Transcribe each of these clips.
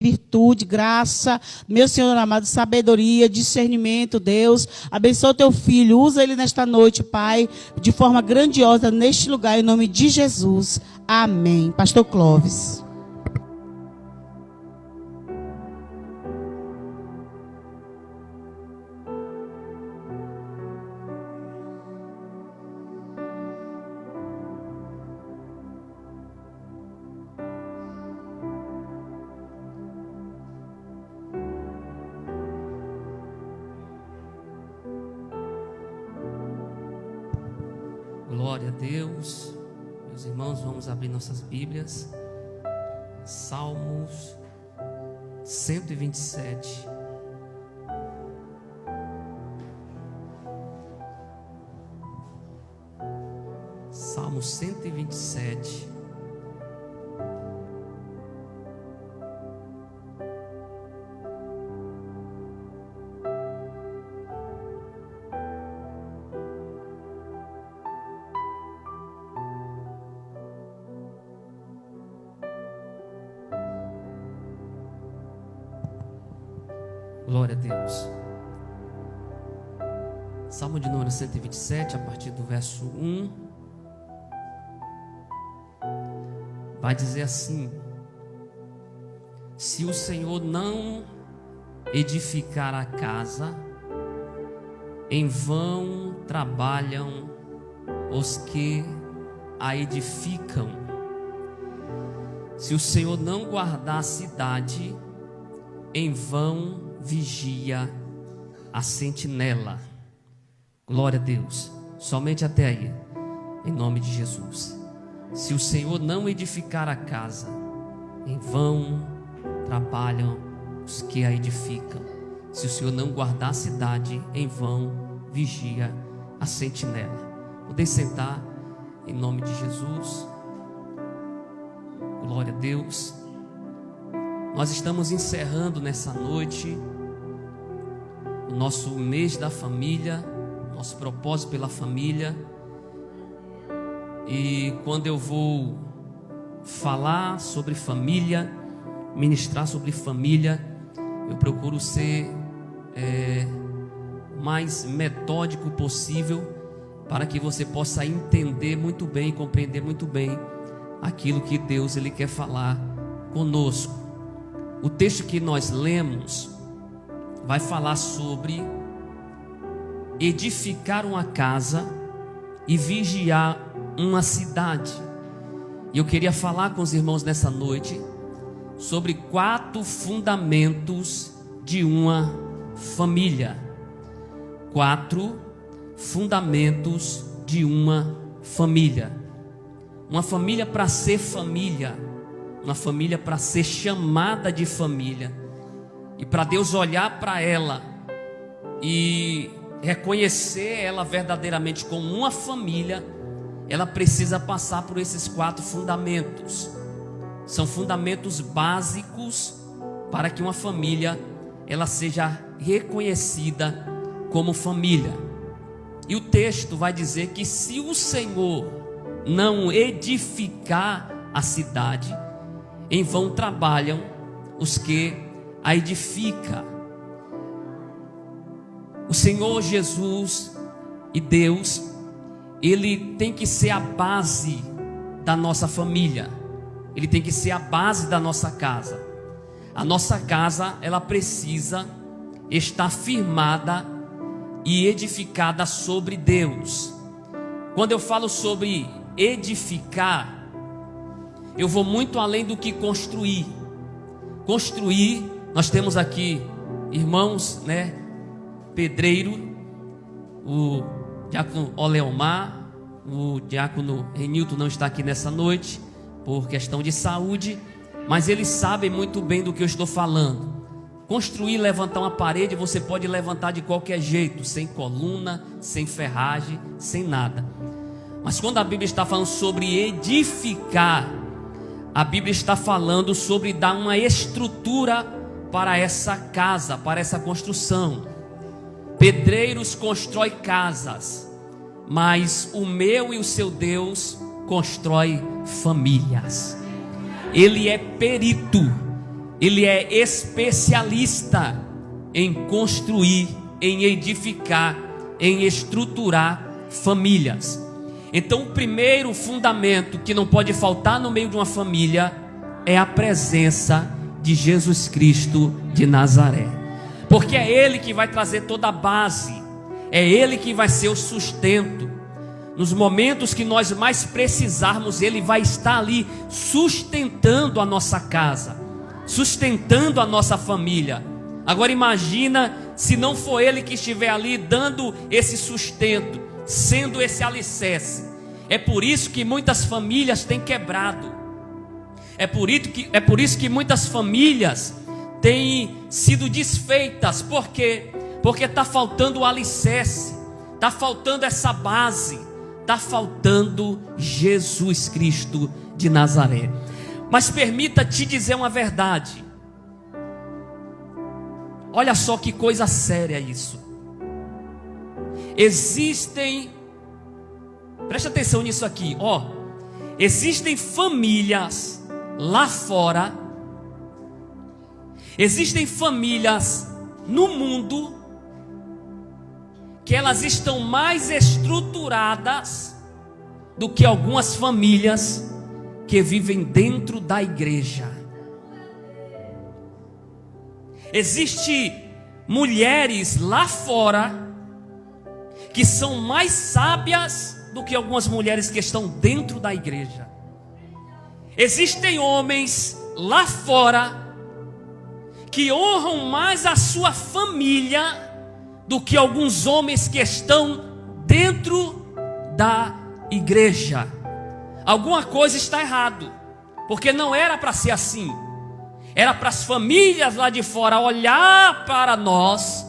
virtude, graça, meu Senhor amado, sabedoria, discernimento, Deus. Abençoa teu filho, usa ele nesta noite, Pai, de forma grandiosa neste lugar, em nome de Jesus. Amém. Pastor Clóvis. Glória a Deus. Meus irmãos, vamos abrir nossas Bíblias. Salmos 127. Salmo 127. Glória a Deus. Salmo de número 127, a partir do verso 1, vai dizer assim: se o Senhor não edificar a casa, em vão trabalham os que a edificam. Se o Senhor não guardar a cidade, em vão vigia a sentinela. Glória a Deus. Somente até aí, em nome de Jesus. Se o Senhor não edificar a casa, em vão trabalham os que a edificam. Se o Senhor não guardar a cidade, em vão vigia a sentinela. Podem sentar, em nome de Jesus. Glória a Deus. Nós estamos encerrando nessa noite o nosso mês da família, nosso propósito pela família. E quando eu vou falar sobre família, ministrar sobre família, eu procuro ser o mais metódico possível, para que você possa entender muito bem, compreender muito bem aquilo que Deus ele quer falar conosco. O texto que nós lemos vai falar sobre edificar uma casa e vigiar uma cidade. E eu queria falar com os irmãos nessa noite sobre 4 fundamentos de uma família. 4 fundamentos de uma família. Uma família para ser família. Uma família para ser chamada de família. E para Deus olhar para ela e reconhecer ela verdadeiramente como uma família, ela precisa passar por esses 4 fundamentos. São fundamentos básicos para que uma família ela seja reconhecida como família. E o texto vai dizer que se o Senhor não edificar a cidade, em vão trabalham os que a edificam. O Senhor Jesus e Deus, Ele tem que ser a base da nossa família. Ele tem que ser a base da nossa casa. A nossa casa, ela precisa estar firmada e edificada sobre Deus. Quando eu falo sobre edificar, eu vou muito além do que construir. Construir, nós temos aqui irmãos, né? Pedreiro, o diácono Oleomar, o diácono Renilton não está aqui nessa noite por questão de saúde, mas eles sabem muito bem do que eu estou falando. Construir, levantar uma parede, você pode levantar de qualquer jeito, sem coluna, sem ferragem, sem nada. Mas quando a Bíblia está falando sobre edificar, a Bíblia está falando sobre dar uma estrutura para essa casa, para essa construção. Pedreiros constroem casas, mas o meu e o seu Deus constrói famílias. Ele é perito ele é especialista em construir, em edificar, em estruturar famílias. Então, o primeiro fundamento que não pode faltar no meio de uma família é a presença de Jesus Cristo de Nazaré, porque é Ele que vai trazer toda a base, é Ele que vai ser o sustento. Nos momentos que nós mais precisarmos, Ele vai estar ali sustentando a nossa casa, sustentando a nossa família. Agora imagina se não for Ele que estiver ali dando esse sustento, sendo esse alicerce. É por isso que muitas famílias têm quebrado. É por isso que muitas famílias têm sido desfeitas. Por quê? Porque está faltando o alicerce, está faltando essa base, está faltando Jesus Cristo de Nazaré. Mas permita te dizer uma verdade. Olha só que coisa séria isso. Preste atenção nisso aqui, ó. Existem famílias lá fora, existem famílias no mundo que elas estão mais estruturadas do que algumas famílias que vivem dentro da igreja. Existem mulheres lá fora que são mais sábias do que algumas mulheres que estão dentro da igreja. Existem homens lá fora que honram mais a sua família do que alguns homens que estão dentro da igreja. Alguma coisa está errado, porque não era para ser assim. Era para as famílias lá de fora olhar para nós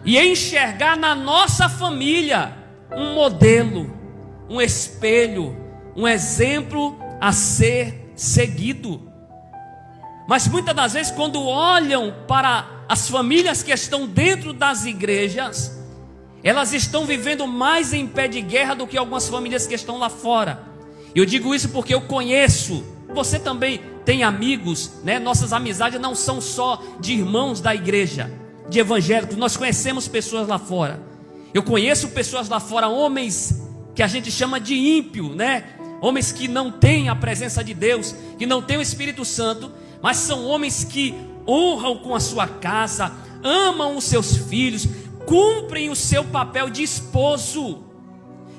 e enxergar na nossa família um modelo, um espelho, um exemplo a ser seguido. Mas muitas das vezes, quando olham para as famílias que estão dentro das igrejas, elas estão vivendo mais em pé de guerra do que algumas famílias que estão lá fora. Eu digo isso porque eu conheço. Você também tem amigos, né? Nossas amizades não são só de irmãos da igreja, de evangélicos. Nós conhecemos pessoas lá fora. Eu conheço pessoas lá fora, homens que a gente chama de ímpio, né? Homens que não têm a presença de Deus, que não têm o Espírito Santo, mas são homens que honram com a sua casa, amam os seus filhos, cumprem o seu papel de esposo.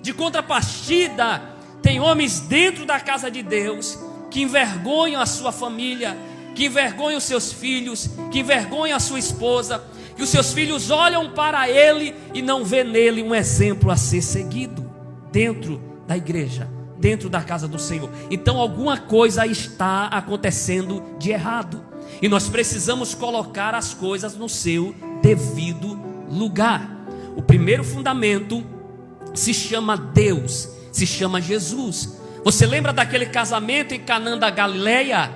De contrapartida, tem homens dentro da casa de Deus que envergonham a sua família, que envergonham os seus filhos, que envergonham a sua esposa, que os seus filhos olham para ele e não vê nele um exemplo a ser seguido dentro da igreja, dentro da casa do Senhor. Então alguma coisa está acontecendo de errado, e nós precisamos colocar as coisas no seu devido lugar. O primeiro fundamento se chama Deus, se chama Jesus. Você lembra daquele casamento em Canaã da Galileia?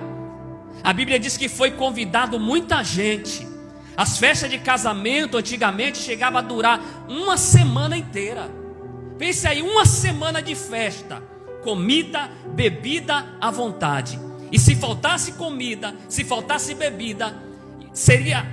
A Bíblia diz que foi convidado muita gente. As festas de casamento antigamente chegavam a durar uma semana inteira. Pense aí, uma semana de festa, comida, bebida à vontade. E se faltasse comida, se faltasse bebida,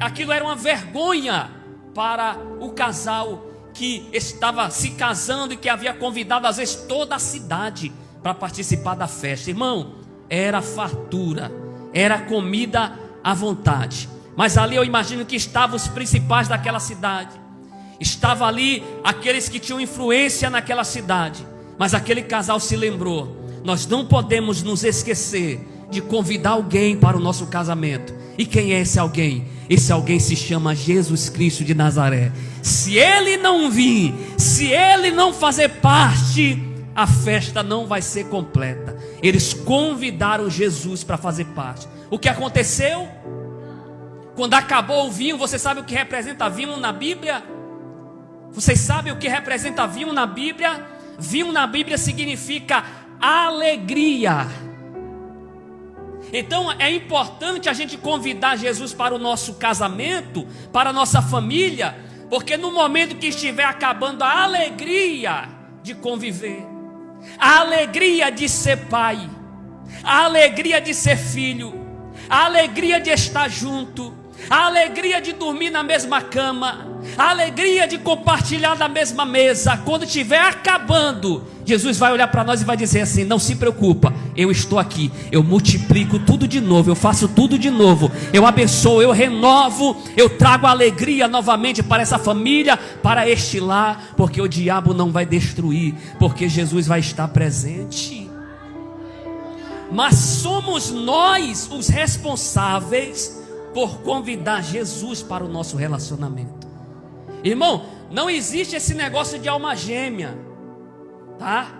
aquilo era uma vergonha para o casal que estava se casando e que havia convidado às vezes toda a cidade para participar da festa. Irmão, era fartura, era comida à vontade. Mas ali eu imagino que estavam os principais daquela cidade, estava ali aqueles que tinham influência naquela cidade. Mas aquele casal se lembrou: nós não podemos nos esquecer de convidar alguém para o nosso casamento. E quem é esse alguém? Esse alguém se chama Jesus Cristo de Nazaré. Se ele não vir, se ele não fazer parte, a festa não vai ser completa. Eles convidaram Jesus para fazer parte. O que aconteceu? Quando acabou o vinho, você sabe o que representa vinho na Bíblia? Vocês sabem o que representa vinho na Bíblia? Vinho na Bíblia significa alegria. Então é importante a gente convidar Jesus para o nosso casamento, para a nossa família, porque no momento que estiver acabando a alegria de conviver, a alegria de ser pai, a alegria de ser filho, a alegria de estar junto, a alegria de dormir na mesma cama, a alegria de compartilhar da mesma mesa. Quando estiver acabando, Jesus vai olhar para nós e vai dizer assim: não se preocupa, eu estou aqui, eu multiplico tudo de novo, eu faço tudo de novo, eu abençoo, eu renovo, eu trago alegria novamente para essa família, para este lar, porque o diabo não vai destruir, porque Jesus vai estar presente. Mas somos nós os responsáveis por convidar Jesus para o nosso relacionamento. Irmão, não existe esse negócio de alma gêmea, tá?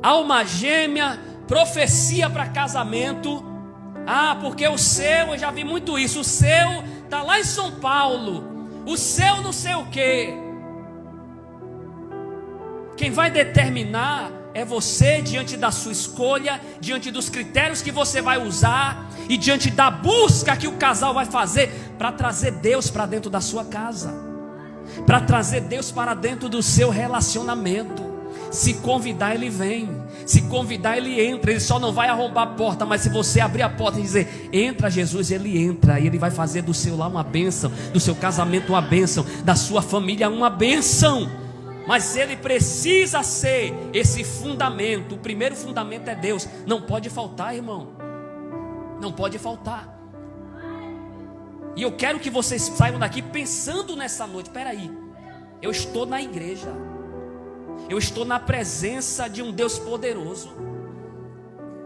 Alma gêmea, profecia para casamento. Porque o seu, eu já vi muito isso, o seu está lá em São Paulo, o seu não sei o quê. Quem vai determinar é você, diante da sua escolha, diante dos critérios que você vai usar e diante da busca que o casal vai fazer para trazer Deus para dentro da sua casa, para trazer Deus para dentro do seu relacionamento. Se convidar, ele vem. Se convidar, ele entra. Ele só não vai arrombar a porta, mas se você abrir a porta e dizer: entra Jesus, ele entra. E ele vai fazer do seu lar uma bênção, do seu casamento uma bênção, da sua família uma bênção. Mas ele precisa ser esse fundamento. O primeiro fundamento é Deus. Não pode faltar, irmão. Não pode faltar. E eu quero que vocês saiam daqui pensando nessa noite: peraí, eu estou na igreja, eu estou na presença de um Deus poderoso,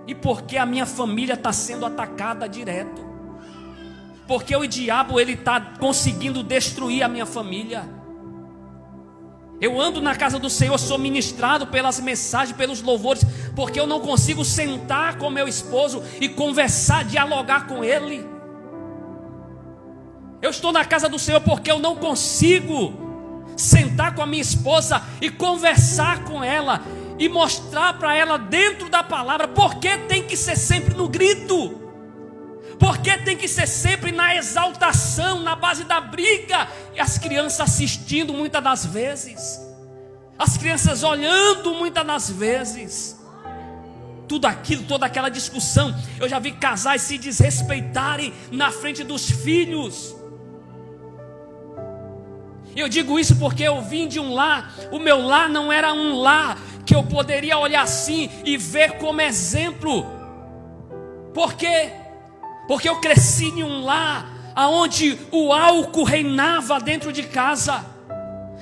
e porque a minha família está sendo atacada direto, porque o diabo ele está conseguindo destruir a minha família. Eu ando na casa do Senhor, sou ministrado pelas mensagens, pelos louvores, porque eu não consigo sentar com meu esposo e conversar, dialogar com ele. Eu estou na casa do Senhor porque eu não consigo sentar com a minha esposa e conversar com ela e mostrar para ela dentro da palavra. Porque tem que ser sempre no grito? Porque tem que ser sempre na exaltação, na base da briga? E as crianças assistindo muitas das vezes, as crianças olhando muitas das vezes, tudo aquilo, toda aquela discussão. Eu já vi casais se desrespeitarem na frente dos filhos. Eu digo isso porque eu vim de um lar. O meu lar não era um lar que eu poderia olhar assim e ver como exemplo. Por quê? Porque eu cresci em um lar onde o álcool reinava dentro de casa,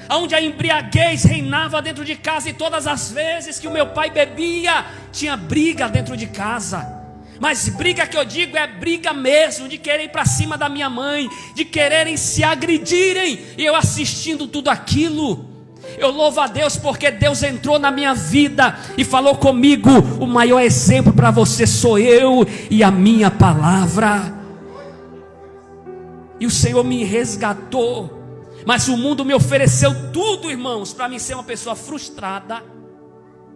onde a embriaguez reinava dentro de casa, e todas as vezes que o meu pai bebia, tinha briga dentro de casa. Mas briga que eu digo é briga mesmo, de querer ir para cima da minha mãe, de quererem se agredirem, e eu assistindo tudo aquilo. Eu louvo a Deus porque Deus entrou na minha vida e falou comigo: o maior exemplo para você sou eu e a minha palavra. E o Senhor me resgatou. Mas o mundo me ofereceu tudo, irmãos, para mim ser uma pessoa frustrada,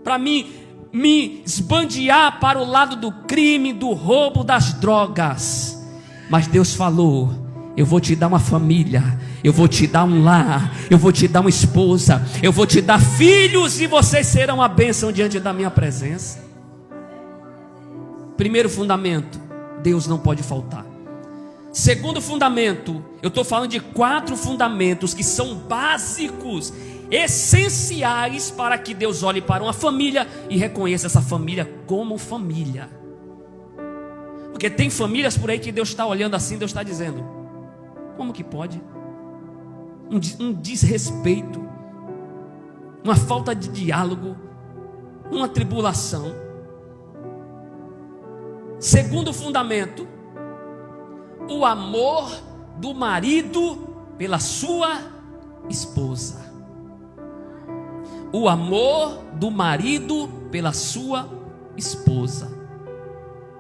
para mim me esbandear para o lado do crime, do roubo, das drogas. Mas Deus falou: eu vou te dar uma família, eu vou te dar um lar, eu vou te dar uma esposa, eu vou te dar filhos, e vocês serão a bênção diante da minha presença. Primeiro fundamento: Deus não pode faltar. Segundo fundamento, eu estou falando de 4 fundamentos que são básicos, essenciais para que Deus olhe para uma família e reconheça essa família como família. Porque tem famílias por aí que Deus está olhando assim, Deus está dizendo: como que pode? Um desrespeito, uma falta de diálogo, uma tribulação. Segundo fundamento: o amor do marido pela sua esposa. O amor do marido pela sua esposa.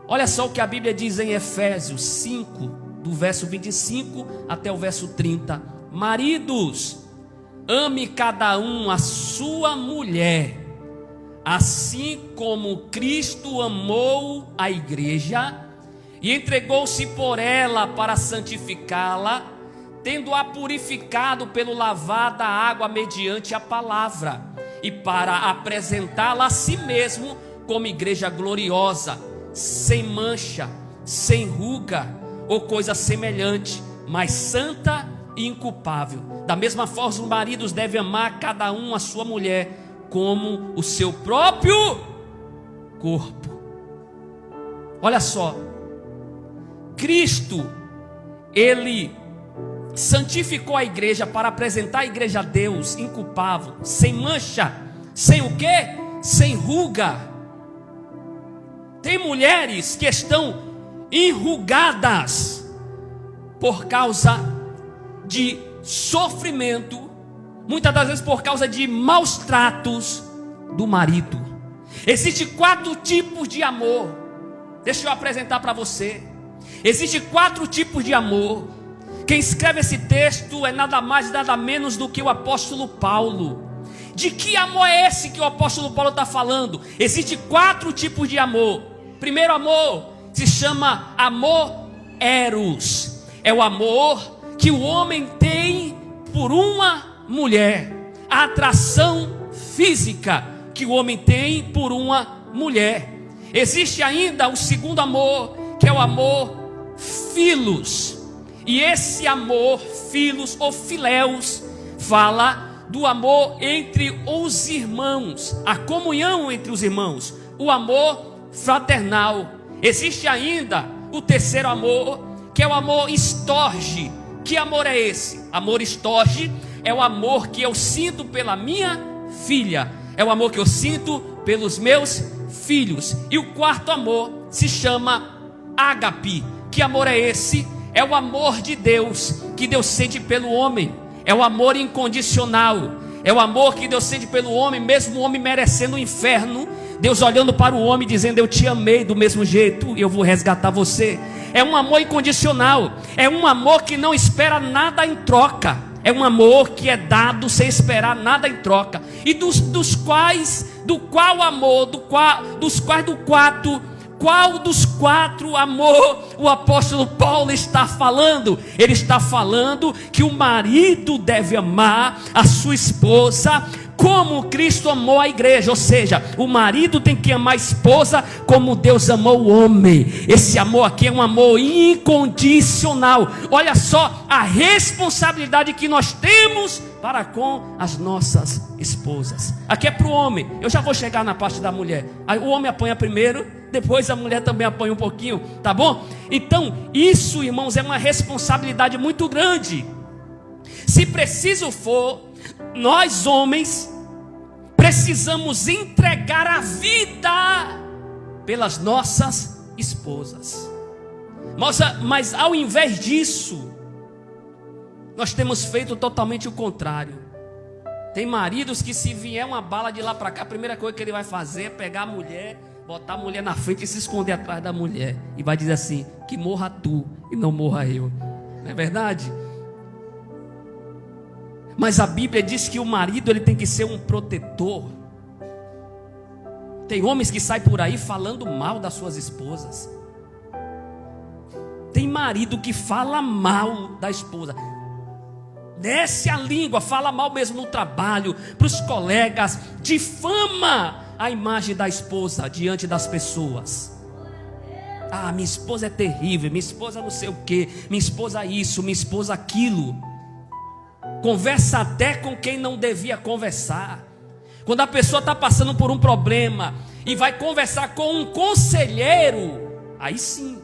Olha só o que a Bíblia diz em Efésios 5, do verso 25 até o verso 30. Maridos, ame cada um a sua mulher, assim como Cristo amou a igreja e entregou-se por ela para santificá-la, tendo-a purificado pelo lavar da água mediante a palavra, e para apresentá-la a si mesmo como igreja gloriosa, sem mancha, sem ruga ou coisa semelhante, mas santa e inculpável. Da mesma forma, os maridos devem amar cada um a sua mulher como o seu próprio corpo. Olha só, Cristo, Ele santificou a igreja para apresentar a igreja a Deus inculpável, sem mancha, sem o quê? Sem ruga. Tem mulheres que estão enrugadas por causa de sofrimento, muitas das vezes por causa de maus tratos do marido. Existem 4 tipos de amor. Deixa eu apresentar para você. Existem 4 tipos de amor. Quem escreve esse texto é nada mais nada menos do que o apóstolo Paulo. De que amor é esse que o apóstolo Paulo está falando? Existem 4 tipos de amor. Primeiro amor se chama amor eros. É o amor que o homem tem por uma mulher. A atração física que o homem tem por uma mulher. Existe ainda o segundo amor, que é o amor filos. E esse amor, filos ou filéus, fala do amor entre os irmãos, a comunhão entre os irmãos, o amor fraternal. Existe ainda o terceiro amor, que é o amor estorge. Que amor é esse? Amor estorge é o amor que eu sinto pela minha filha, é o amor que eu sinto pelos meus filhos. E o quarto amor se chama ágape. Que amor é esse? É o amor de Deus, que Deus sente pelo homem. É o amor incondicional. É o amor que Deus sente pelo homem, mesmo o homem merecendo o inferno. Deus olhando para o homem, dizendo: eu te amei do mesmo jeito, eu vou resgatar você. É um amor incondicional. É um amor que não espera nada em troca. É um amor que é dado sem esperar nada em troca. E qual dos quatro amor o apóstolo Paulo está falando? Ele está falando que o marido deve amar a sua esposa como Cristo amou a igreja. Ou seja, o marido tem que amar a esposa como Deus amou o homem. Esse amor aqui é um amor incondicional. Olha só a responsabilidade que nós temos para com as nossas esposas. Aqui é para o homem. Eu já vou chegar na parte da mulher. Aí o homem apanha primeiro, depois a mulher também apanha um pouquinho, tá bom? Então isso, irmãos, é uma responsabilidade muito grande. Se preciso for, nós homens precisamos entregar a vida pelas nossas esposas. Mas ao invés disso, nós temos feito totalmente o contrário. Tem maridos que, se vier uma bala de lá para cá, a primeira coisa que ele vai fazer é pegar a mulher, botar a mulher na frente e se esconder atrás da mulher. E vai dizer assim: que morra tu e não morra eu. Não é verdade? Mas a Bíblia diz que o marido ele tem que ser um protetor. Tem homens que saem por aí falando mal das suas esposas. Tem marido que fala mal da esposa, desce a língua, fala mal mesmo no trabalho, para os colegas, difama a imagem da esposa diante das pessoas. Ah, minha esposa é terrível, minha esposa não sei o que, minha esposa isso, minha esposa aquilo. Conversa até com quem não devia conversar. Quando a pessoa está passando por um problema e vai conversar com um conselheiro, aí sim.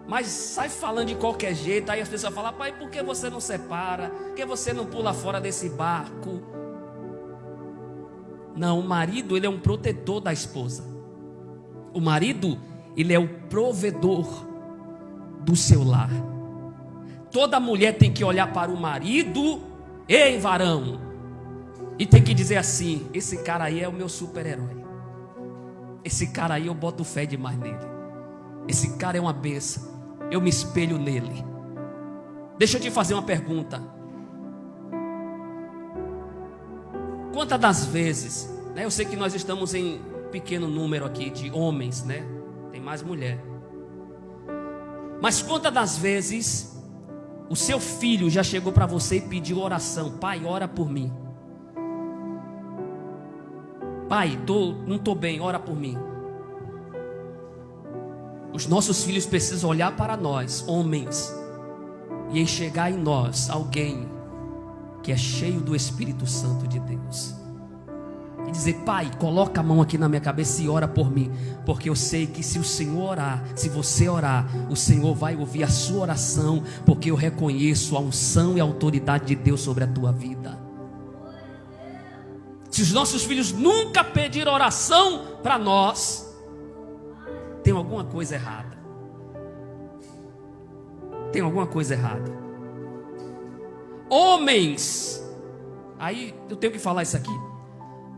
Mas sai falando de qualquer jeito. Aí as pessoas falam: pai, por que você não separa? Por que você não pula fora desse barco? Não, o marido ele é um protetor da esposa. O marido ele é o provedor do seu lar. Toda mulher tem que olhar para o marido, ei varão, e tem que dizer assim: esse cara aí é o meu super-herói. Esse cara aí eu boto fé demais nele. Esse cara é uma bênção, eu me espelho nele. Deixa eu te fazer uma pergunta. Quantas das vezes, né, eu sei que nós estamos em pequeno número aqui de homens, né? Tem mais mulher. Mas quantas das vezes o seu filho já chegou para você e pediu oração: pai, ora por mim. Pai, não estou bem, ora por mim. Os nossos filhos precisam olhar para nós, homens, e enxergar em nós alguém que é cheio do Espírito Santo de Deus. E dizer: pai, coloca a mão aqui na minha cabeça e ora por mim, porque eu sei que se o Senhor orar, se você orar, o Senhor vai ouvir a sua oração, porque eu reconheço a unção e a autoridade de Deus sobre a tua vida. Se os nossos filhos nunca pediram oração para nós, tem alguma coisa errada. Tem alguma coisa errada. Homens, aí eu tenho que falar isso aqui.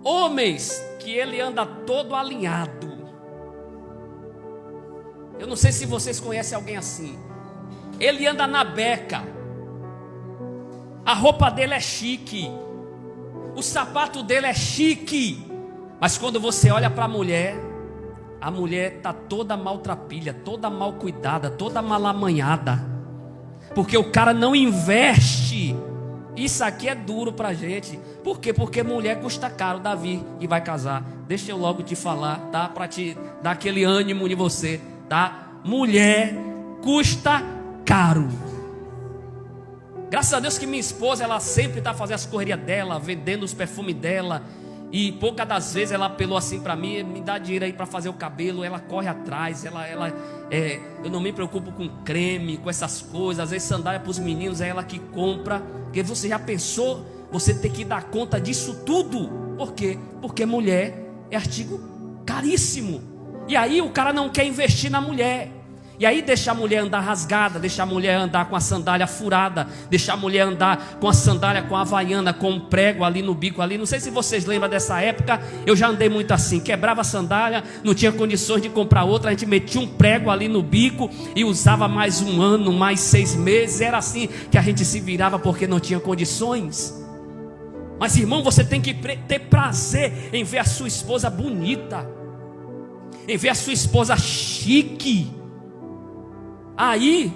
Homens que ele anda todo alinhado. Eu não sei se vocês conhecem alguém assim. Ele anda na beca. A roupa dele é chique. O sapato dele é chique. Mas quando você olha para a mulher está toda maltrapilha, toda mal cuidada, toda mal amanhada. Porque o cara não investe. Isso aqui é duro pra gente. Por quê? Porque mulher custa caro. Davi, que vai casar, deixa eu logo te falar, tá? Pra te dar aquele ânimo em você, tá? Mulher custa caro. Graças a Deus que minha esposa, ela sempre está fazendo as correrias dela, vendendo os perfumes dela. E poucas das vezes ela apelou assim para mim: me dá dinheiro aí para fazer o cabelo. Ela corre atrás, eu não me preocupo com creme, com essas coisas. Às vezes sandália para os meninos é ela que compra. Porque você já pensou, você ter que dar conta disso tudo? Por quê? Porque mulher é artigo caríssimo. E aí o cara não quer investir na mulher. E aí deixa a mulher andar rasgada, deixa a mulher andar com a sandália furada, deixa a mulher andar com a sandália com a havaiana, com um prego ali no bico ali. Não sei se vocês lembram dessa época. Eu já andei muito assim, quebrava a sandália, não tinha condições de comprar outra, a gente metia um prego ali no bico e usava mais um ano, mais 6 meses. Era assim que a gente se virava, porque não tinha condições. Mas irmão, você tem que ter prazer em ver a sua esposa bonita, em ver a sua esposa chique. Aí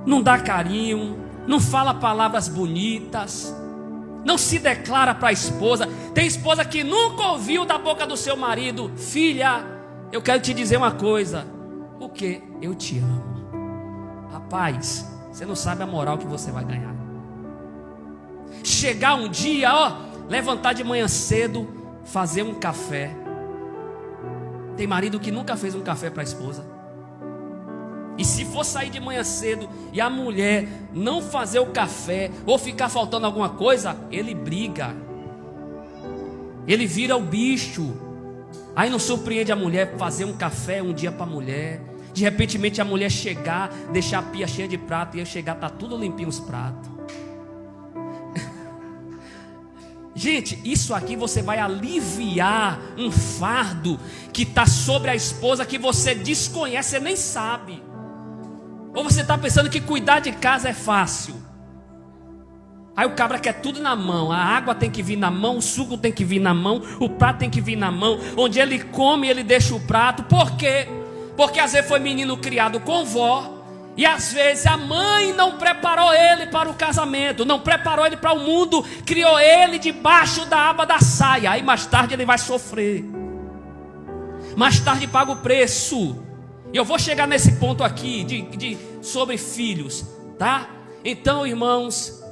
não dá carinho, não fala palavras bonitas, não se declara para a esposa. Tem esposa que nunca ouviu da boca do seu marido: filha, eu quero te dizer uma coisa. O quê? Eu te amo. Rapaz, você não sabe a moral que você vai ganhar. Chegar um dia, levantar de manhã cedo, fazer um café. Tem marido que nunca fez um café para a esposa. E se for sair de manhã cedo e a mulher não fazer o café, ou ficar faltando alguma coisa, ele briga, ele vira o bicho. Aí não surpreende a mulher fazer um café um dia para a mulher. De repente a mulher chegar, deixar a pia cheia de prato, e eu chegar, tá tudo limpinho os pratos. Gente, isso aqui você vai aliviar um fardo que está sobre a esposa, que você desconhece, você nem sabe. Ou você está pensando que cuidar de casa é fácil. Aí o cabra quer tudo na mão. A água tem que vir na mão, o suco tem que vir na mão, o prato tem que vir na mão. Onde ele come, ele deixa o prato. Por quê? Porque às vezes foi menino criado com vó, e às vezes a mãe não preparou ele para o casamento, não preparou ele para o mundo, criou ele debaixo da aba da saia. Aí mais tarde ele vai sofrer, mais tarde paga o preço. E eu vou chegar nesse ponto aqui sobre filhos, tá? Então, irmãos,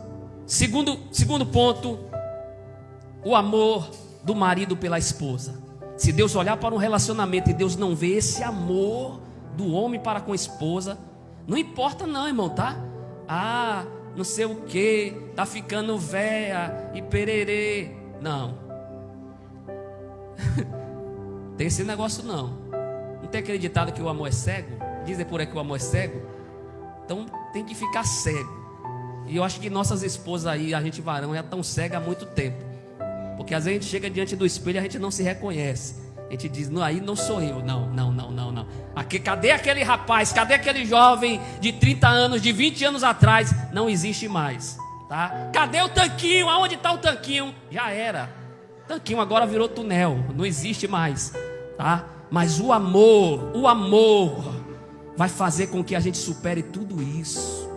segundo ponto, o amor do marido pela esposa. Se Deus olhar para um relacionamento e Deus não vê esse amor do homem para com a esposa, não importa não, irmão, tá? Não sei o que, tá ficando véia e pererê. Não. Tem esse negócio não. Não tem acreditado que o amor é cego? Dizem por aí que o amor é cego. Então tem que ficar cego. E eu acho que nossas esposas aí, a gente varão, já estão cega há muito tempo. Porque às vezes a gente chega diante do espelho e a gente não se reconhece. A gente diz: não, aí não sou eu. Não. Cadê aquele rapaz? Cadê aquele jovem de 30 anos, de 20 anos atrás? Não existe mais, tá? Cadê o tanquinho? Aonde está o tanquinho? Já era. Tanquinho agora virou túnel. Não existe mais, tá? Mas o amor vai fazer com que a gente supere tudo isso.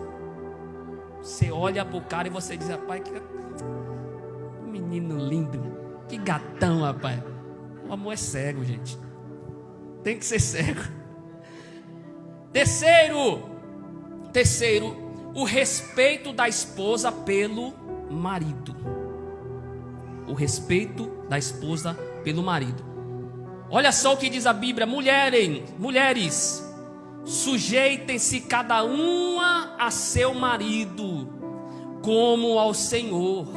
Você olha para o cara e você diz: rapaz, que menino lindo, que gatão, rapaz. O amor é cego, gente. Tem que ser cego. Terceiro, o respeito da esposa pelo marido. O respeito da esposa pelo marido. Olha só o que diz a Bíblia: mulheres, sujeitem-se cada uma a seu marido, como ao Senhor.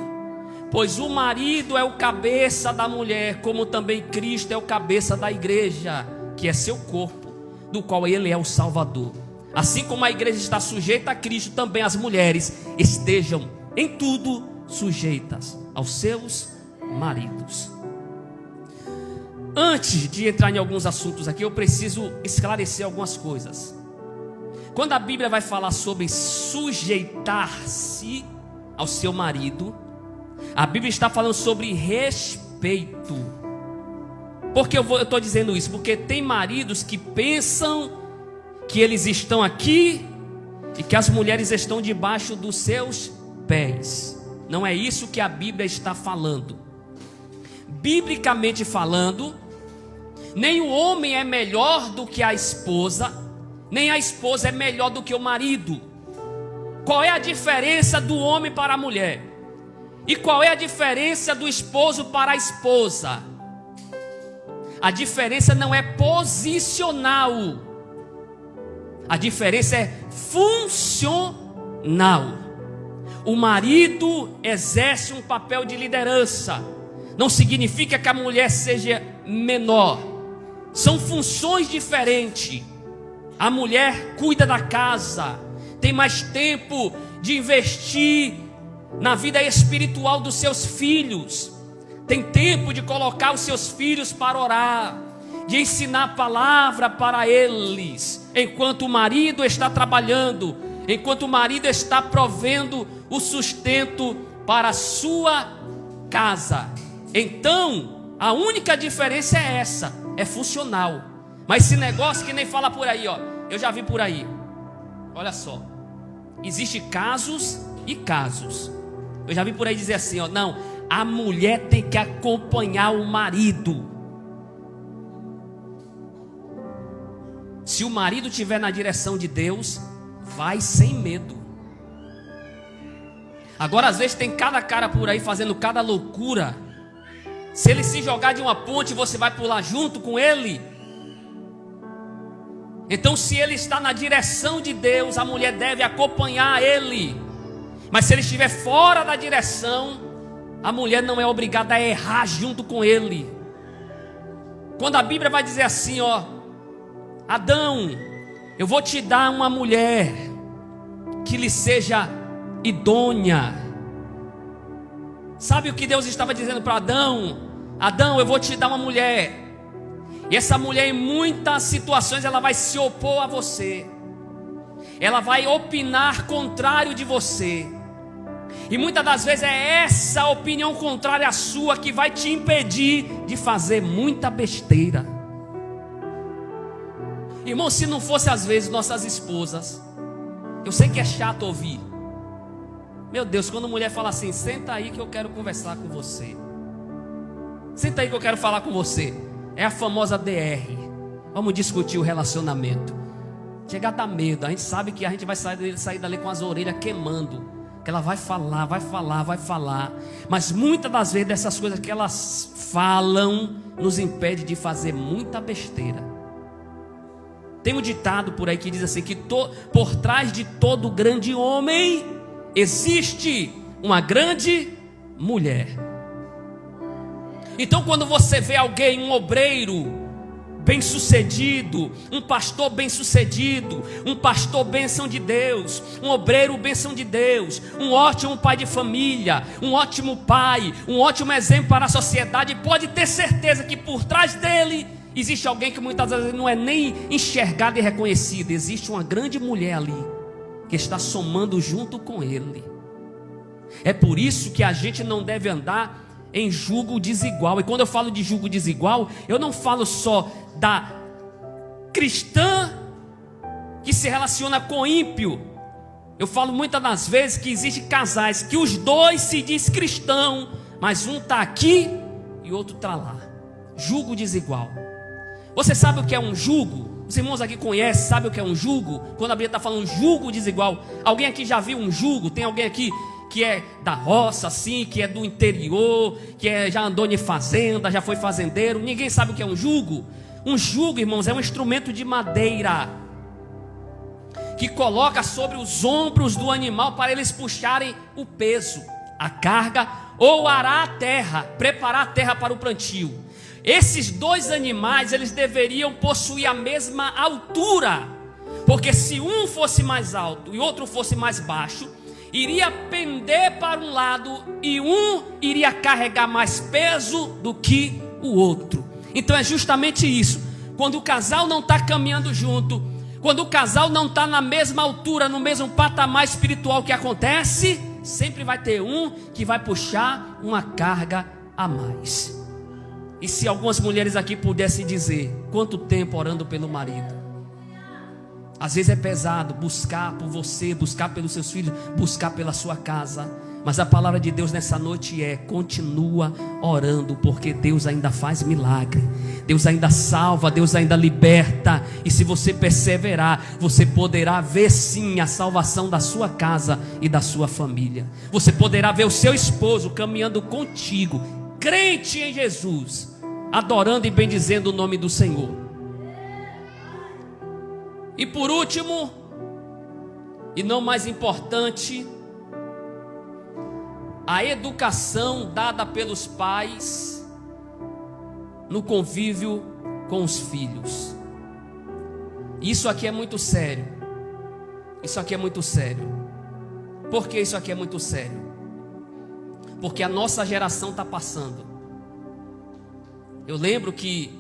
Pois o marido é o cabeça da mulher, como também Cristo é o cabeça da igreja, que é seu corpo, do qual ele é o Salvador. Assim como a igreja está sujeita a Cristo, também as mulheres estejam em tudo sujeitas aos seus maridos. Antes de entrar em alguns assuntos aqui, eu preciso esclarecer algumas coisas. Quando a Bíblia vai falar sobre sujeitar-se ao seu marido, a Bíblia está falando sobre respeito. Por que eu estou dizendo isso? Porque tem maridos que pensam que eles estão aqui e que as mulheres estão debaixo dos seus pés. Não é isso que a Bíblia está falando. Biblicamente falando, nem o homem é melhor do que a esposa, nem a esposa é melhor do que o marido. Qual é a diferença do homem para a mulher? E qual é a diferença do esposo para a esposa? A diferença não é posicional. A diferença é funcional. O marido exerce um papel de liderança. Não significa que a mulher seja menor. São funções diferentes. A mulher cuida da casa, tem mais tempo de investir na vida espiritual dos seus filhos, tem tempo de colocar os seus filhos para orar, de ensinar a palavra para eles, enquanto o marido está trabalhando, enquanto o marido está provendo o sustento para a sua casa. Então, a única diferença é essa, é funcional. Mas esse negócio que nem fala por aí, ó, eu já vi por aí. Olha só, existe casos e casos. Eu já vi por aí dizer assim, ó, não, a mulher tem que acompanhar o marido. Se o marido estiver na direção de Deus, vai sem medo. Agora às vezes tem cada cara por aí fazendo cada loucura. Se ele se jogar de uma ponte, você vai pular junto com ele. Então se ele está na direção de Deus, a mulher deve acompanhar ele. Mas se ele estiver fora da direção, a mulher não é obrigada a errar junto com ele. Quando a Bíblia vai dizer assim, ó, Adão, eu vou te dar uma mulher que lhe seja idônea. Sabe o que Deus estava dizendo para Adão? Adão, eu vou te dar uma mulher. E essa mulher em muitas situações ela vai se opor a você. Ela vai opinar contrário de você. E muitas das vezes é essa opinião contrária à sua que vai te impedir de fazer muita besteira. Irmão, se não fosse às vezes nossas esposas, eu sei que é chato ouvir. Meu Deus, quando a mulher fala assim, senta aí que eu quero conversar com você. Senta aí que eu quero falar com você. É a famosa DR. Vamos discutir o relacionamento. Chega a dar medo. A gente sabe que a gente vai sair dali com as orelhas queimando. Que ela vai falar. Mas muitas das vezes dessas coisas que elas falam nos impede de fazer muita besteira. Tem um ditado por aí que diz assim, que por trás de todo grande homem existe uma grande mulher. Então quando você vê alguém, um obreiro bem-sucedido, um pastor bem-sucedido, um pastor bênção de Deus, um obreiro bênção de Deus, um ótimo pai de família, um ótimo pai, um ótimo exemplo para a sociedade, pode ter certeza que por trás dele existe alguém que muitas vezes não é nem enxergado e reconhecido. Existe uma grande mulher ali que está somando junto com ele. É por isso que a gente não deve andar em julgo desigual. E quando eu falo de julgo desigual, eu não falo só da cristã que se relaciona com ímpio. Eu falo muitas das vezes que existem casais que os dois se diz cristão, mas um está aqui e o outro está lá. Julgo desigual. Você sabe o que é um jugo? Os irmãos aqui conhecem, sabem o que é um jugo? Quando a Bíblia está falando jugo desigual, alguém aqui já viu um jugo? Tem alguém aqui que é da roça, assim, que é do interior, já andou em fazenda, já foi fazendeiro? Ninguém sabe o que é um jugo? Um jugo, irmãos, é um instrumento de madeira que coloca sobre os ombros do animal para eles puxarem o peso, a carga, ou arar a terra, preparar a terra para o plantio. Esses dois animais, eles deveriam possuir a mesma altura, porque se um fosse mais alto e outro fosse mais baixo, iria pender para um lado e um iria carregar mais peso do que o outro. Então é justamente isso. Quando o casal não está caminhando junto, quando o casal não está na mesma altura, no mesmo patamar espiritual, que acontece, sempre vai ter um que vai puxar uma carga a mais. E se algumas mulheres aqui pudessem dizer quanto tempo orando pelo marido? Às vezes é pesado buscar por você, buscar pelos seus filhos, buscar pela sua casa. Mas a palavra de Deus nessa noite é: continua orando, porque Deus ainda faz milagre, Deus ainda salva, Deus ainda liberta. E se você perseverar, você poderá ver sim a salvação da sua casa e da sua família. Você poderá ver o seu esposo caminhando contigo, crente em Jesus, adorando e bendizendo o nome do Senhor. E por último, e não mais importante, a educação dada pelos pais no convívio com os filhos. Isso aqui é muito sério. Isso aqui é muito sério. Por que isso aqui é muito sério? Porque a nossa geração está passando. Eu lembro que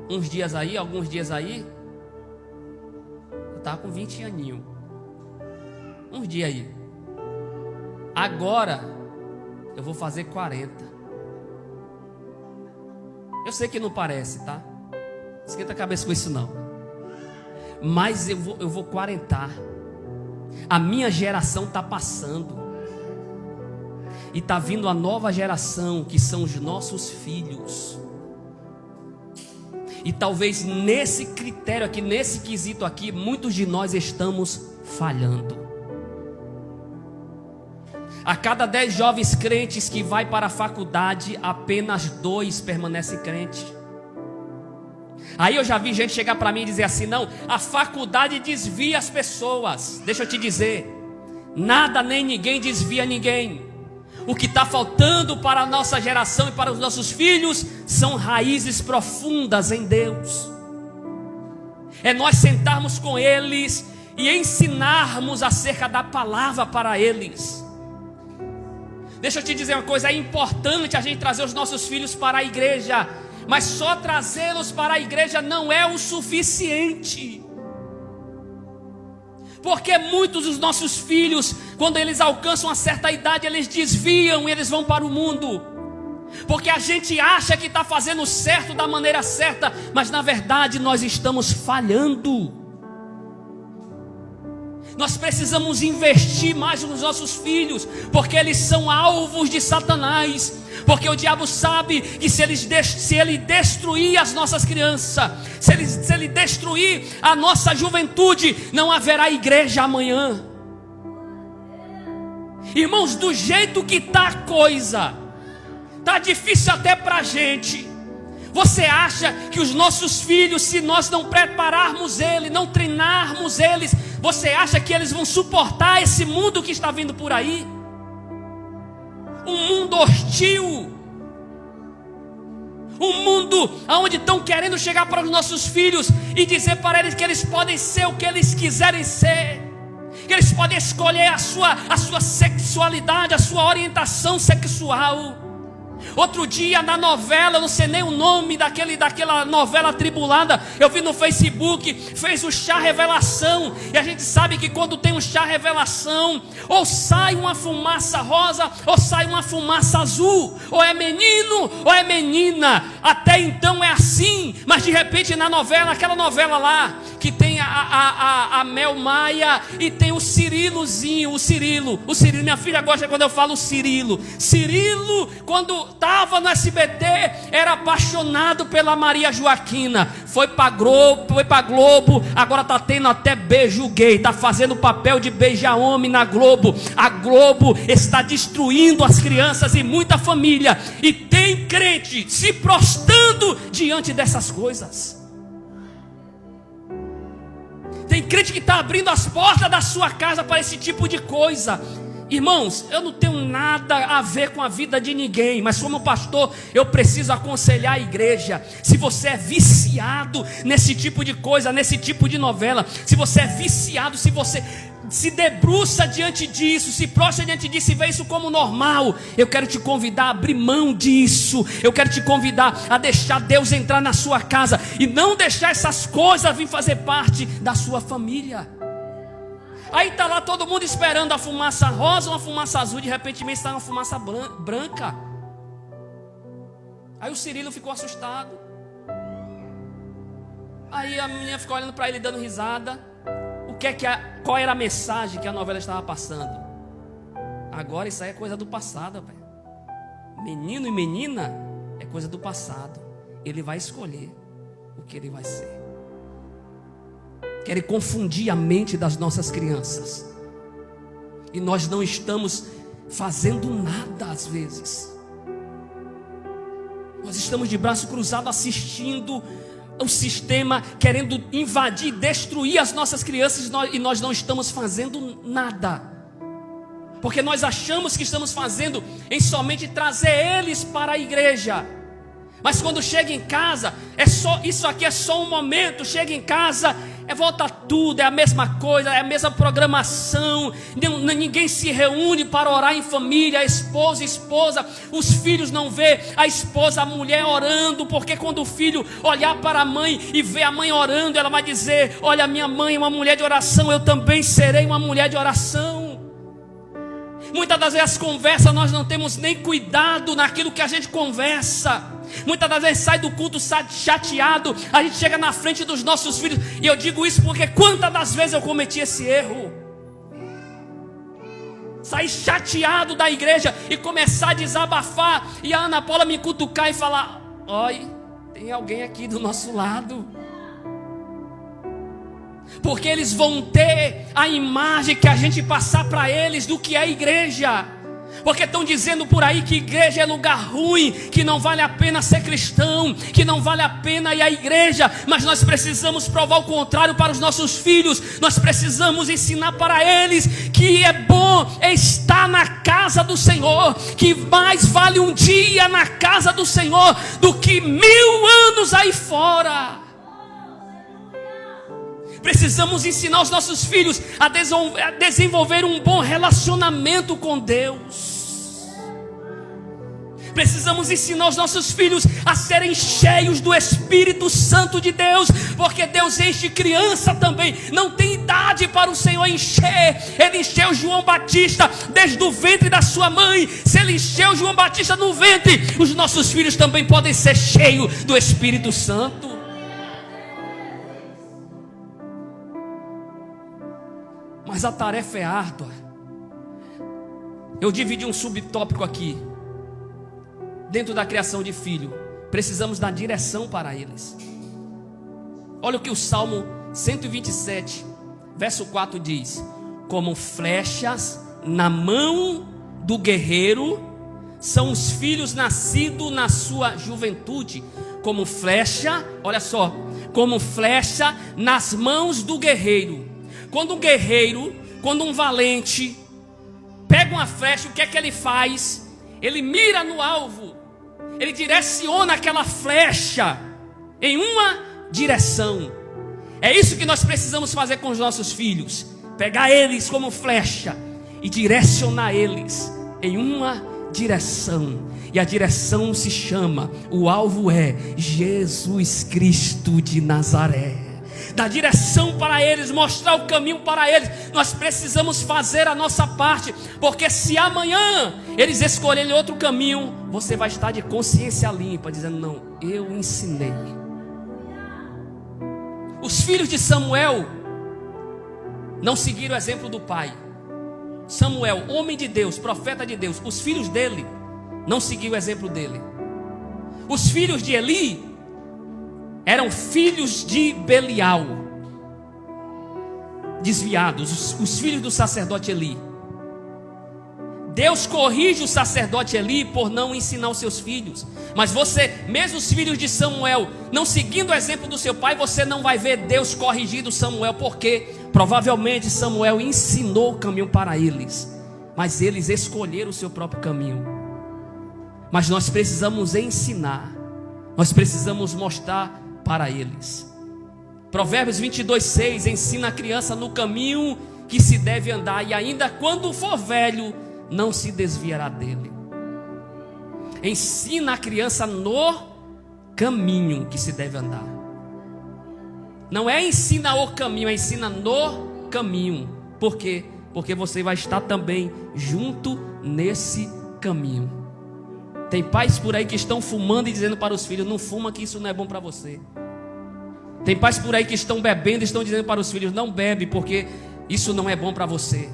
alguns dias aí, eu estava com 20 aninhos. Uns dias aí. Agora eu vou fazer 40. Eu sei que não parece, tá? Esquenta a cabeça com isso não. Mas eu vou 40. A minha geração está passando. E está vindo a nova geração, que são os nossos filhos. E talvez nesse critério aqui, nesse quesito aqui, muitos de nós estamos falhando. A cada 10 jovens crentes que vai para a faculdade, apenas 2 permanecem crentes. Aí eu já vi gente chegar para mim e dizer assim: não, a faculdade desvia as pessoas. Deixa eu te dizer, nada nem ninguém desvia ninguém. O que está faltando para a nossa geração e para os nossos filhos são raízes profundas em Deus. É nós sentarmos com eles e ensinarmos acerca da palavra para eles. Deixa eu te dizer uma coisa: é importante a gente trazer os nossos filhos para a igreja, mas só trazê-los para a igreja não é o suficiente. Porque muitos dos nossos filhos, quando eles alcançam uma certa idade, eles desviam e eles vão para o mundo. Porque a gente acha que está fazendo certo da maneira certa, mas na verdade nós estamos falhando. Nós precisamos investir mais nos nossos filhos, porque eles são alvos de Satanás. Porque o diabo sabe que se ele destruir as nossas crianças, se ele destruir a nossa juventude, não haverá igreja amanhã. Irmãos, do jeito que está a coisa, está difícil até para a gente. Você acha que os nossos filhos, se nós não prepararmos eles, não treinarmos eles, você acha que eles vão suportar esse mundo que está vindo por aí? Um mundo hostil. Um mundo onde estão querendo chegar para os nossos filhos e dizer para eles que eles podem ser o que eles quiserem ser, que eles podem escolher a sua sexualidade, a sua orientação sexual. Outro dia na novela, eu não sei nem o nome daquela novela atribulada, eu vi no Facebook, fez o chá revelação. E a gente sabe que quando tem um chá revelação, ou sai uma fumaça rosa, ou sai uma fumaça azul. Ou é menino, ou é menina. Até então é assim. Mas de repente na novela, aquela novela lá, que tem a Mel Maia e tem o Cirilozinho, o Cirilo. Minha filha gosta quando eu falo Cirilo. Cirilo, quando estava no SBT, era apaixonado pela Maria Joaquina. Foi para Globo, agora está tendo até beijo gay, está fazendo papel de beija-homem na Globo. A Globo está destruindo as crianças e muita família. E tem crente se prostrando diante dessas coisas. Tem crente que está abrindo as portas da sua casa para esse tipo de coisa. Irmãos, eu não tenho nada a ver com a vida de ninguém, mas como pastor, eu preciso aconselhar a igreja. Se você é viciado nesse tipo de coisa, nesse tipo de novela, se você é viciado, se você se debruça diante disso, se prostra diante disso e vê isso como normal, eu quero te convidar a abrir mão disso. Eu quero te convidar a deixar Deus entrar na sua casa e não deixar essas coisas vir fazer parte da sua família. Aí está lá todo mundo esperando a fumaça rosa, uma fumaça azul, de repente está uma fumaça branca. Aí o Cirilo ficou assustado. Aí a menina ficou olhando para ele dando risada. Qual era a mensagem que a novela estava passando? Agora isso aí é coisa do passado, velho. Menino e menina é coisa do passado. Ele vai escolher o que ele vai ser. Querem confundir a mente das nossas crianças. E nós não estamos fazendo nada às vezes. Nós estamos de braço cruzado assistindo o sistema querendo invadir, destruir as nossas crianças, e nós não estamos fazendo nada. Porque nós achamos que estamos fazendo em somente trazer eles para a igreja. Mas quando chega em casa, isso aqui é só um momento. Chega em casa, volta tudo, é a mesma coisa, é a mesma programação. Ninguém se reúne para orar em família, esposa, os filhos não vê a esposa, a mulher orando, porque quando o filho olhar para a mãe e ver a mãe orando, ela vai dizer: olha, minha mãe é uma mulher de oração, eu também serei uma mulher de oração. Muitas das vezes as conversas nós não temos nem cuidado naquilo que a gente conversa. Muitas das vezes sai do culto chateado, a gente chega na frente dos nossos filhos, e eu digo isso porque quantas das vezes eu cometi esse erro? Sair chateado da igreja e começar a desabafar, e a Ana Paula me cutucar e falar: olha, tem alguém aqui do nosso lado. Porque eles vão ter a imagem que a gente passar para eles do que é a igreja. Porque estão dizendo por aí que igreja é lugar ruim, que não vale a pena ser cristão, que não vale a pena ir à igreja. Mas nós precisamos provar o contrário para os nossos filhos. Nós precisamos ensinar para eles que é bom estar na casa do Senhor, que mais vale um dia na casa do Senhor do que 1000 anos aí fora. Precisamos ensinar os nossos filhos a desenvolver um bom relacionamento com Deus. Precisamos ensinar os nossos filhos a serem cheios do Espírito Santo de Deus, porque Deus enche criança também. Não tem idade para o Senhor encher. Ele encheu João Batista desde o ventre da sua mãe. Se Ele encheu João Batista no ventre, os nossos filhos também podem ser cheios do Espírito Santo. Mas a tarefa é árdua. Eu dividi um subtópico aqui. Dentro da criação de filho, precisamos dar direção para eles. Olha o que o Salmo 127, verso 4 diz: como flechas na mão do guerreiro são os filhos nascidos na sua juventude. Como flecha, olha só, como flecha nas mãos do guerreiro. Quando um valente pega uma flecha, o que é que ele faz? Ele mira no alvo, ele direciona aquela flecha em uma direção. É isso que nós precisamos fazer com os nossos filhos: pegar eles como flecha e direcionar eles em uma direção. E a direção se chama, o alvo é Jesus Cristo de Nazaré. Dar direção para eles, mostrar o caminho para eles. Nós precisamos fazer a nossa parte, porque se amanhã eles escolherem outro caminho, você vai estar de consciência limpa, dizendo: não, eu ensinei. Os filhos de Samuel não seguiram o exemplo do pai. Samuel, homem de Deus, profeta de Deus, os filhos dele não seguiu o exemplo dele. Os filhos de Eli eram filhos de Belial, desviados, os filhos do sacerdote Eli. Deus corrige o sacerdote Eli por não ensinar os seus filhos. Mas você, mesmo os filhos de Samuel, não seguindo o exemplo do seu pai, você não vai ver Deus corrigindo Samuel, porque provavelmente Samuel ensinou o caminho para eles, mas eles escolheram o seu próprio caminho. Mas nós precisamos ensinar, nós precisamos mostrar para eles. Provérbios 22:6 ensina a criança no caminho que se deve andar, e ainda quando for velho, não se desviará dele. Ensina a criança no caminho que se deve andar. Não é ensina o caminho, é ensina no caminho. Por quê? Porque você vai estar também junto nesse caminho. Tem pais por aí que estão fumando e dizendo para os filhos: não fuma, que isso não é bom para você. Tem pais por aí que estão bebendo e estão dizendo para os filhos: não bebe, porque isso não é bom para você.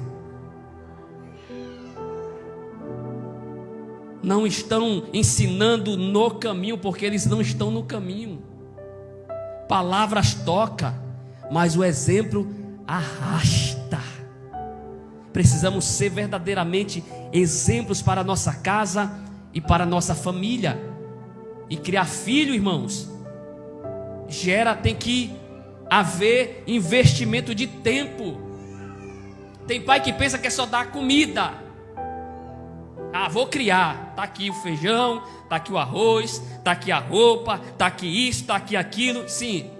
Não estão ensinando no caminho, porque eles não estão no caminho. Palavras tocam, mas o exemplo arrasta. Precisamos ser verdadeiramente exemplos para a nossa casa e para a nossa família. E criar filho, irmãos, tem que haver investimento de tempo. Tem pai que pensa que é só dar comida. Ah, vou criar. Está aqui o feijão, está aqui o arroz, está aqui a roupa, está aqui isso, está aqui aquilo. Sim,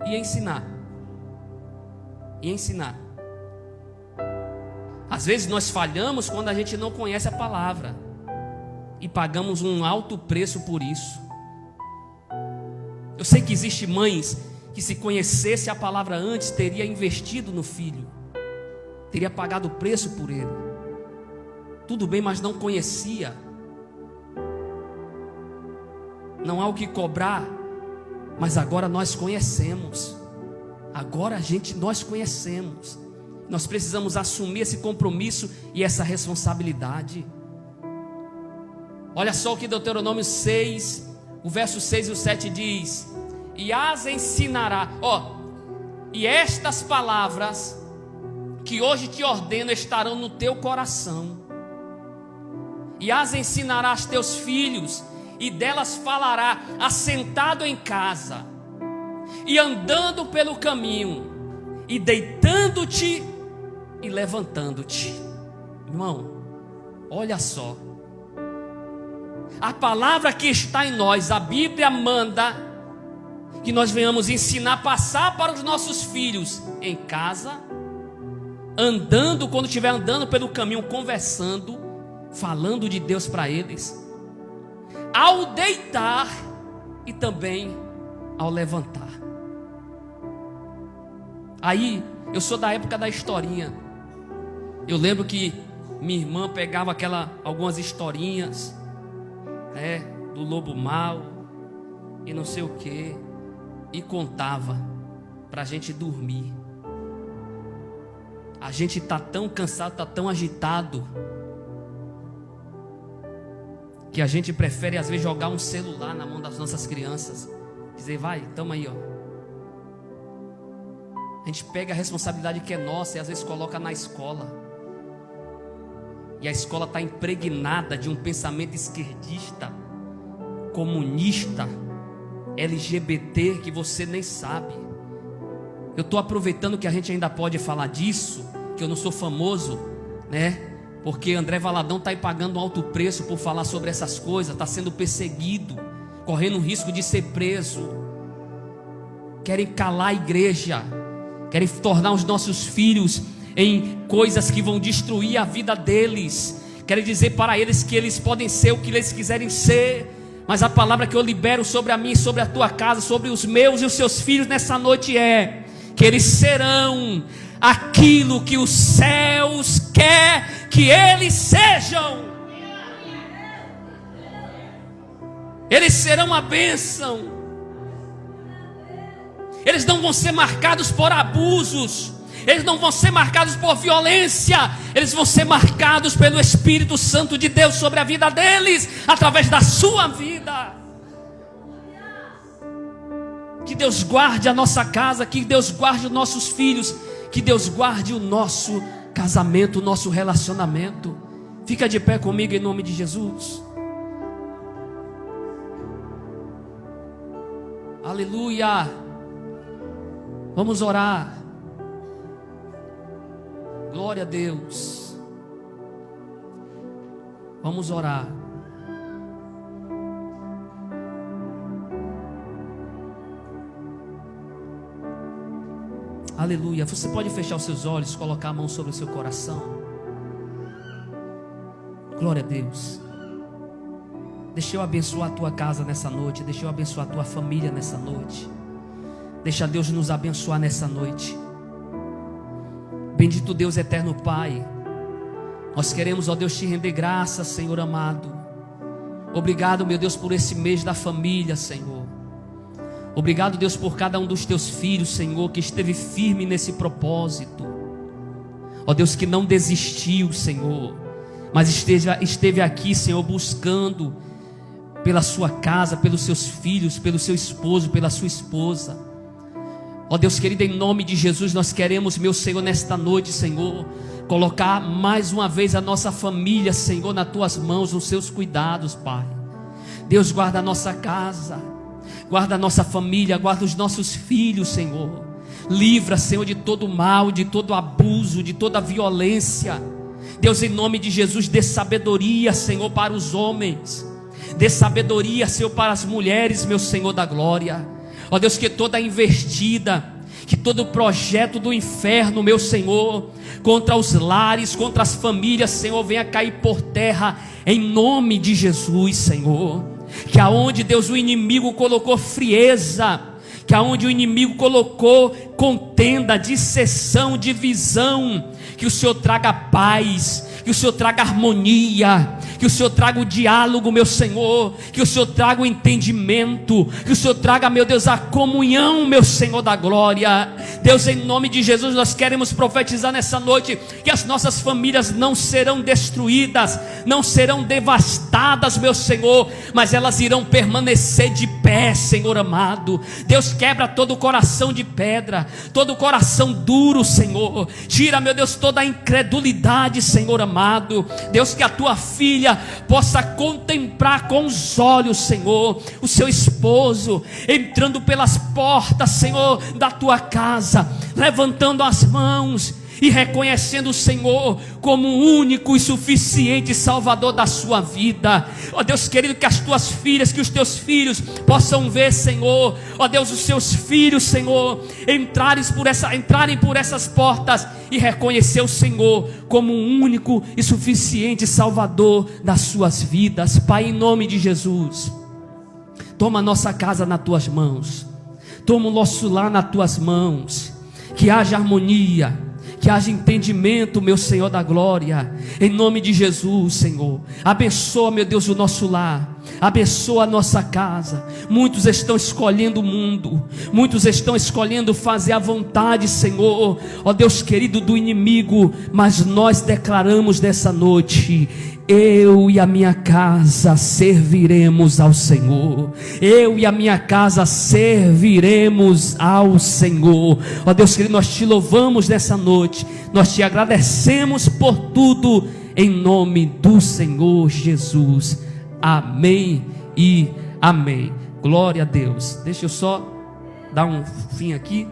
e ensinar. E ensinar. Às vezes nós falhamos quando a gente não conhece a palavra, e pagamos um alto preço por isso. Eu sei que existem mães que, se conhecesse a palavra antes, teria investido no filho, teria pagado o preço por ele. Tudo bem, mas não conhecia. Não há o que cobrar, mas agora nós conhecemos. Agora nós conhecemos. Nós precisamos assumir esse compromisso e essa responsabilidade. Olha só o que Deuteronômio 6, o verso 6 e o 7 diz: e as ensinará, e estas palavras que hoje te ordeno estarão no teu coração, e as ensinará aos teus filhos, e delas falará assentado em casa, e andando pelo caminho, e deitando-te e levantando-te. Irmão, olha só, a palavra que está em nós, a Bíblia manda que nós venhamos ensinar, passar para os nossos filhos em casa, andando, quando estiver andando pelo caminho, conversando, falando de Deus para eles, ao deitar e também ao levantar. Aí, eu sou da época da historinha. Eu lembro que minha irmã pegava algumas historinhas, do lobo mau e não sei o que, e contava para a gente dormir. A gente está tão cansado, está tão agitado, que a gente prefere às vezes jogar um celular na mão das nossas crianças, dizer: vai, tamo aí, A gente pega a responsabilidade que é nossa e às vezes coloca na escola, e a escola está impregnada de um pensamento esquerdista, comunista, LGBT, que você nem sabe. Eu estou aproveitando que a gente ainda pode falar disso, que eu não sou famoso, porque André Valadão está aí pagando um alto preço por falar sobre essas coisas, está sendo perseguido, correndo o risco de ser preso. Querem calar a igreja, querem tornar os nossos filhos em coisas que vão destruir a vida deles, querem dizer para eles que eles podem ser o que eles quiserem ser. Mas a palavra que eu libero sobre a mim, sobre a tua casa, sobre os meus e os seus filhos nessa noite é que eles serão aquilo que os céus quer que eles sejam. Eles serão a bênção. Eles não vão ser marcados por abusos. eles não vão ser marcados por violência, eles vão ser marcados pelo Espírito Santo de Deus sobre a vida deles, através da sua vida. Que Deus guarde a nossa casa, que Deus guarde os nossos filhos, que Deus guarde o nosso casamento, o nosso relacionamento. Fica de pé comigo em nome de Jesus. Aleluia. Vamos orar. Glória a Deus. Vamos orar. Aleluia. Você pode fechar os seus olhos, colocar a mão sobre o seu coração. Glória a Deus. Deixa eu abençoar a tua casa nessa noite. Deixa eu abençoar a tua família nessa noite. Deixa Deus nos abençoar nessa noite. Bendito Deus eterno Pai, nós queremos, ó Deus, te render graças, Senhor amado. Obrigado, meu Deus, por esse mês da família, Senhor. Obrigado, Deus, por cada um dos teus filhos, Senhor, que esteve firme nesse propósito. Ó Deus, que não desistiu, Senhor, mas esteve aqui, Senhor, buscando pela sua casa, pelos seus filhos, pelo seu esposo, pela sua esposa. Ó Deus querido, em nome de Jesus, nós queremos, meu Senhor, nesta noite, Senhor, colocar mais uma vez a nossa família, Senhor, nas tuas mãos, nos seus cuidados, Pai. Deus, guarda a nossa casa, guarda a nossa família, guarda os nossos filhos, Senhor. Livra, Senhor, de todo mal, de todo abuso, de toda violência. Deus, em nome de Jesus, dê sabedoria, Senhor, para os homens. Dê sabedoria, Senhor, para as mulheres, meu Senhor da glória. Ó Deus, que toda investida, que todo projeto do inferno, meu Senhor, contra os lares, contra as famílias, Senhor, venha cair por terra, em nome de Jesus, Senhor. Que aonde, Deus, o inimigo colocou frieza, que aonde o inimigo colocou contenda, dissensão, divisão, que o Senhor traga paz, que o Senhor traga harmonia, que o Senhor traga o diálogo, meu Senhor, que o Senhor traga o entendimento, que o Senhor traga, meu Deus, a comunhão, meu Senhor da glória. Deus, em nome de Jesus, nós queremos profetizar nessa noite que as nossas famílias não serão destruídas, não serão devastadas, meu Senhor, mas elas irão permanecer de pé, Senhor amado. Deus, quebra todo o coração de pedra, todo o coração duro, Senhor. Tira, meu Deus, toda a incredulidade, Senhor amado. Deus, que a tua filha possa contemplar com os olhos, Senhor, o seu esposo entrando pelas portas, Senhor, da tua casa, levantando as mãos e reconhecendo o Senhor como o único e suficiente Salvador da sua vida. Ó Deus querido, que as tuas filhas, que os teus filhos possam ver, Senhor, ó Deus, os seus filhos, Senhor, entrarem por essas portas e reconhecer o Senhor como o único e suficiente Salvador das suas vidas. Pai, em nome de Jesus, toma a nossa casa nas tuas mãos, toma o nosso lar nas tuas mãos, que haja harmonia, que haja entendimento, meu Senhor da glória, em nome de Jesus, Senhor. Abençoa, meu Deus, o nosso lar, abençoa a nossa casa. Muitos estão escolhendo o mundo, muitos estão escolhendo fazer a vontade, Senhor, ó Deus querido, do inimigo, mas nós declaramos nessa noite: eu e a minha casa serviremos ao Senhor. Eu e a minha casa serviremos ao Senhor. Ó Deus querido, nós te louvamos nessa noite, nós te agradecemos por tudo, em nome do Senhor Jesus. Amém e amém. Glória a Deus. Deixa eu só dar um fim aqui.